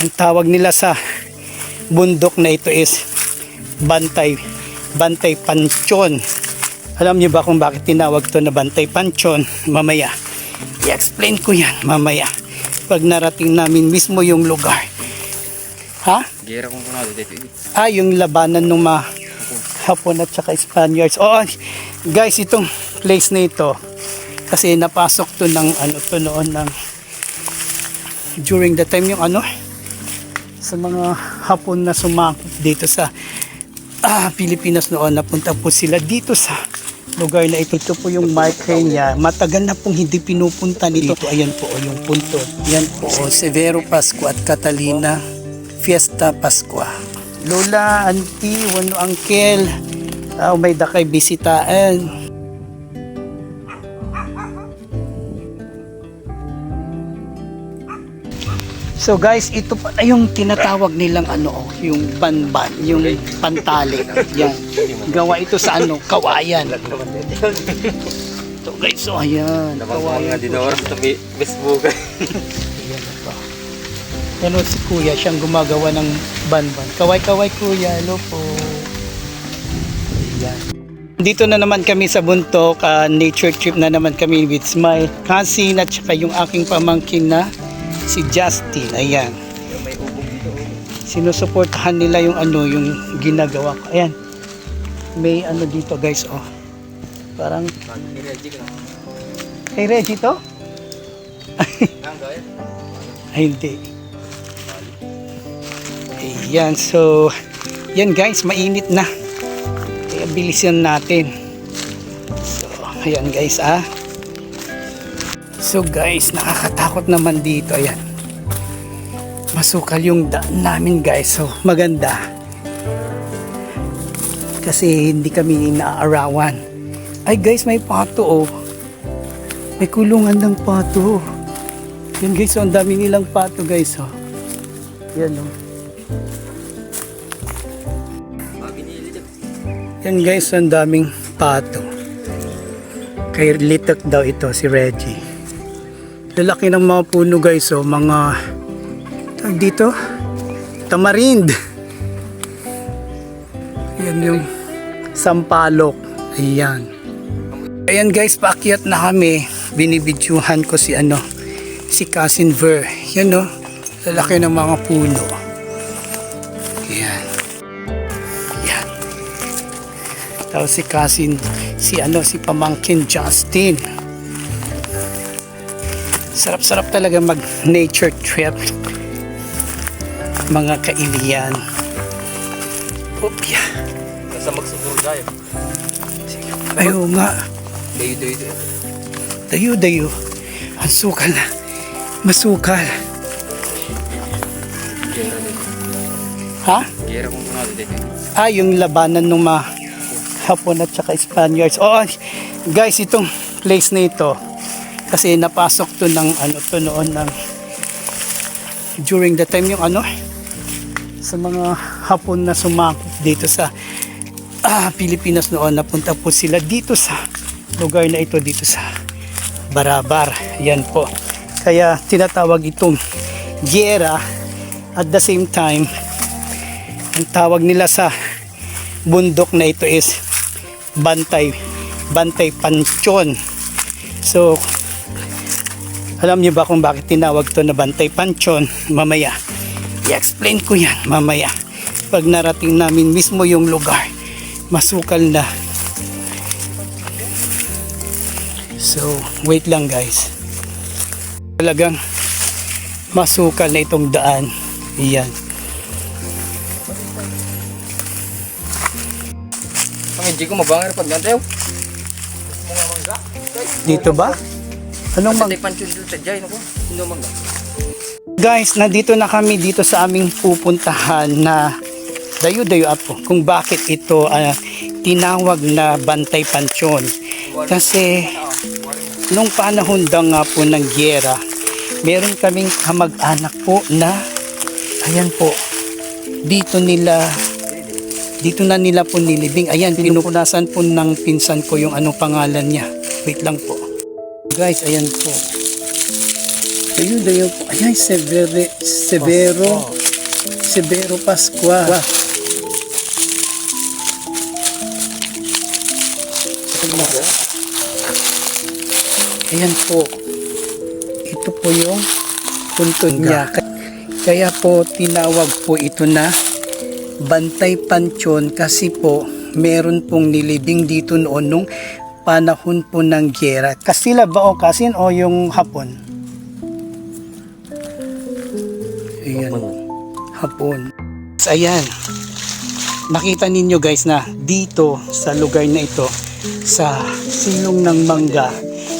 Ang tawag nila sa bundok na ito is Bantay Pansyon. Alam niyo ba kung bakit tinawag to na Bantay Pansyon? Mamaya i-explain ko yan mamaya pag narating namin mismo yung lugar. Ha? Gera kung kunado dito. Yung labanan ng mga Hapon at saka Spaniards. Guys, itong place na ito kasi napasok to ng noon ng during the time yung sa mga Hapon na sumakop dito sa Pilipinas noon. Napunta po sila dito sa lugar na ito. Ito po yung marker niya. Matagal na pong hindi pinupunta nito. Ayan po yung punto. Yan po Severo Pascua at Catalina Fiesta Pascua. Lola, auntie, wano uncle, may dakay bisitaan. So guys, ito pa yung tinatawag nilang yung banban, yung pantali. Yan. Gawa ito sa kawayan. Ito guys, ayan. Kawayan nga din oras sa Facebook. Yan si kuya, siyang gumagawa ng banban. Kaway-kaway kuya, hello po. Ayan. Dito na naman kami sa bundok, nature trip na naman kami with my cousin at saka yung aking pamangkin na si Justin. Ayan. Sinusuportahan nila yung yung ginagawa ko. Ayan. May dito guys, Parang kay Reggie to? Ay, hindi. Ayan, so yan guys, mainit na. Kaya bilisan natin. So, ayan guys, So guys, nakakatakot naman dito. Ayan. Masukal yung daan namin guys. So, maganda. Kasi hindi kami naaarawan. Ay guys, may pato May kulungan ng pato. Yan guys, ang dami nilang pato guys. Yan Yan guys, ang daming pato. Kay litak daw ito si Reggie. Lalaki ng mga puno guys, mga dito tamarind. Yan yung sampalok. Ayan guys, paakyat na kami. Binibidyuhan ko si si Cousin Ver. Yan lalaki ng mga puno. Yan. Tapos si Cousin, si pamangkin Justin. Sarap-sarap talaga mag nature trip. Mga kailian. Opya. Nasa magsuguro tayo. Ayaw nga. Dayo. Ang sukal na. Masukal. Ha? Gera kung kunado dito. Yung labanan ng mga Hapon at saka Spaniards. Guys, itong place na ito kasi napasok to ng noon ng during the time yung sa mga Hapon na sumakop dito sa Pilipinas noon. Napunta po sila dito sa lugar na ito, dito sa Barabar. Yan po. Kaya tinatawag itong Gera. At the same time, ang tawag nila sa bundok na ito is Bantay Pansyon. So, alam niyo ba kung bakit tinawag to na Bantay Pansyon? Mamaya i-explain ko yan mamaya pag narating namin mismo yung lugar. Masukal na. So, wait lang guys. Talagang masukal na itong daan. Iyan. Hindi ko mabangar pag gantayo. Dito ba? Anong Bantay Pansyon dito sa Jai nako. Hindi mangga. Guys, nandito na kami dito sa aming pupuntahan na dayo-dayo po kung bakit ito tinawag na Bantay Pansyon. Kasi nung panahon daw nga po ng giyera, meron kaming kamag-anak po na ayan po, dito na nila po nilibing. Ayan, pinupunasan po ng pinsan ko yung pangalan niya. Wait lang po. Guys, ayan po. Dayo po. Ayan, Severo Severo Pascua. Ayan po. Ito po yung puntod niya. Kaya po tinawag po ito na Bantay Pansyon kasi po meron pong nilibing dito noon nung panahon po ng gyera. Kastila ba o Kasin o yung Hapon? Ayan. Hapon. Ayan. Makita ninyo guys na dito sa lugar na ito sa Silong ng Mangga,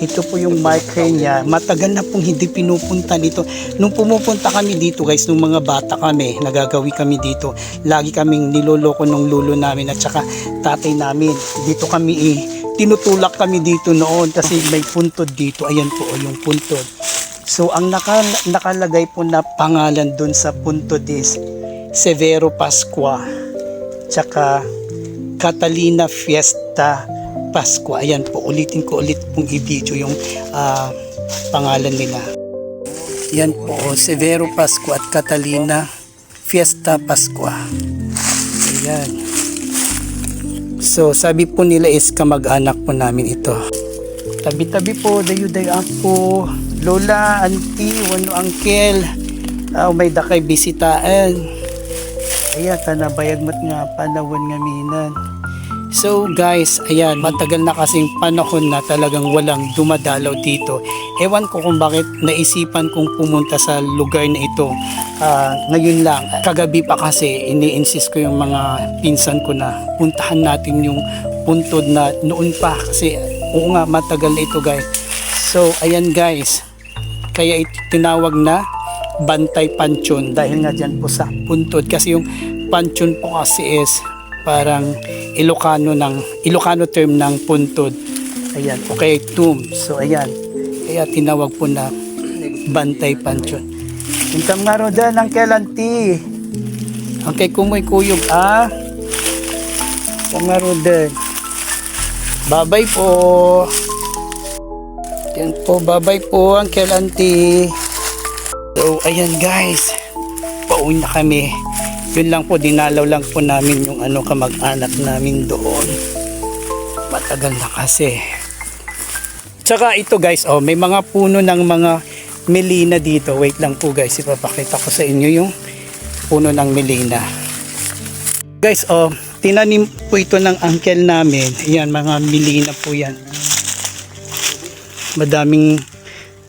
ito po yung marker niya. Matagal na pong hindi pinupunta dito. Nung pumupunta kami dito guys, nung mga bata kami, nagagawi kami dito, lagi kaming niloloko ng lulo namin at saka tatay namin. Dito kami tinutulak kami dito noon kasi may puntod dito. Ayan po yung puntod. So ang nakalagay po na pangalan dun sa puntod is Severo Pascua tsaka Catalina Fiesta Pascua. Ayan po, ulitin ko ulit pong i-video yung pangalan nila. Yan po, Severo Pascua at Catalina Fiesta Pascua. Ayan. So, sabi po nila is kamag-anak po namin ito. Tabi-tabi po, dayo-dayo po, lola, auntie, wano uncle, may dakay bisitaan. Ayan, tanabayag mat nga, panawon nga minan. So guys, ayan, matagal na kasing panahon na talagang walang dumadalaw dito. Ewan ko kung bakit naisipan kong pumunta sa lugar na ito. Ngayon lang, kagabi pa kasi ini-insist ko yung mga pinsan ko na puntahan natin yung puntod na noon pa kasi oo nga matagal na ito guys. So ayan guys, kaya ito tinawag na Bantay Pansyon dahil nga dyan po sa puntod kasi yung pansyon po kasi is parang Ilocano term ng puntod. Ayan, okay, tomb. So ayan, kaya tinawag po na Bantay Pansyon. Intam nga ro dyan ang kelanti. Ang kay kumoy kuyog Ang nga ro dyan. Babay po. Yan po, babay po ang kelanti. So ayan guys, pauwi na kami. Yun lang po, dinalaw lang po namin yung kamag-anak namin doon. Matagal na kasi. Tsaka ito guys, may mga puno ng mga melina dito. Wait lang po guys, ipapakita ko sa inyo yung puno ng melina. Guys, tinanim po ito ng uncle namin. Ayan, mga melina po yan. Madaming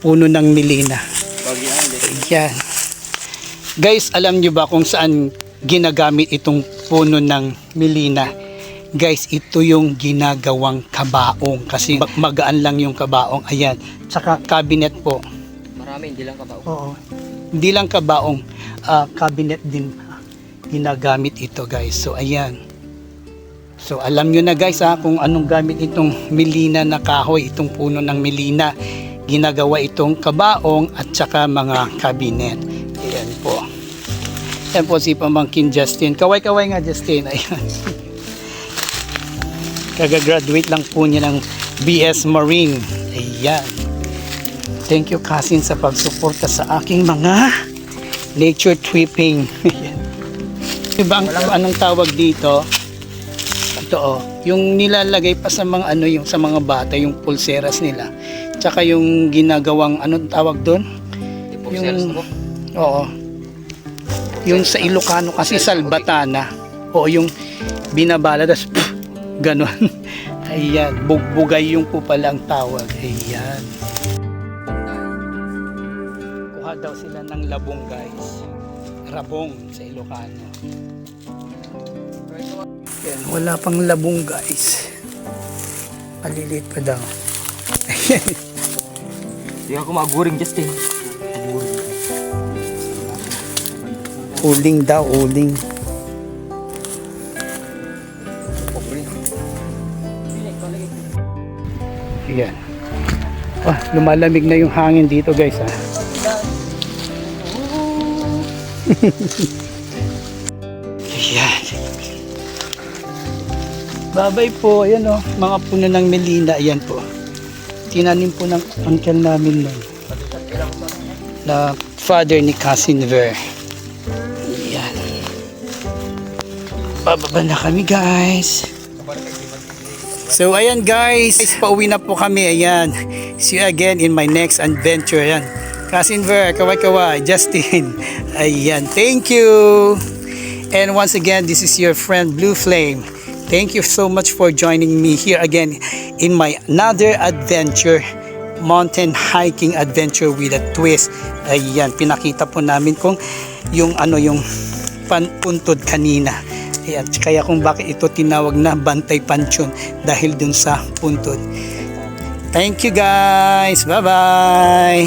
puno ng melina. Ayan. Guys, alam nyo ba kung saan ginagamit itong puno ng melina? Guys, ito yung ginagawang kabaong kasi magaan lang yung kabaong. Ayan, tsaka cabinet po. Marami, hindi lang kabaong. Oo, hindi lang kabaong, cabinet din ginagamit ito guys. So ayan, so alam nyo na guys kung anong gamit itong melina na kahoy, itong puno ng melina. Ginagawa itong kabaong at tsaka mga cabinet. Ayan po. Yan po si pamangkin Justin. Kaway-kaway nga Justin. Ayan. Kaga-graduate lang po niya ng BS Marine. Ayan. Thank you Kasin sa pagsuporta sa aking mga nature tripping. Ayan. Diba anong tawag dito? Ito yung nilalagay pa sa mga yung sa mga bata, yung pulseras nila. Tsaka yung ginagawang anong tawag doon? Yung oo. Yung sa Ilocano kasi salbatana. O yung binabala tas ganon. Ayan, bugbugay yung po pala ang tawag. Ayan. Kuha daw sila ng labong guys. Rabong sa Ilocano. Ayan, wala pang labong guys. Malilit pa daw. Ayan. Hindi ako maguring Justin. Uling daw, uling. Ayan. Lumalamig na yung hangin dito guys Ayan. Babay po, ayan mga puno ng melina, ayan po. Tinanim po ng uncle namin nun. Na father ni Cousin Ver. Ayan. Pababa na kami guys. So ayan guys, pauwi na po kami. Ayan, see you again in my next adventure. Ayan, Cousin Ver, kaway-kaway, Justin. Ayan, thank you. And once again, this is your friend Blue Flame. Thank you so much for joining me here again in my another adventure, mountain hiking adventure with a twist. Ayan, pinakita po namin kung yung yung puntod kanina. Ayan, kaya kung bakit ito tinawag na Bantay Pansyon dahil dun sa puntod. Thank you guys. Bye-bye.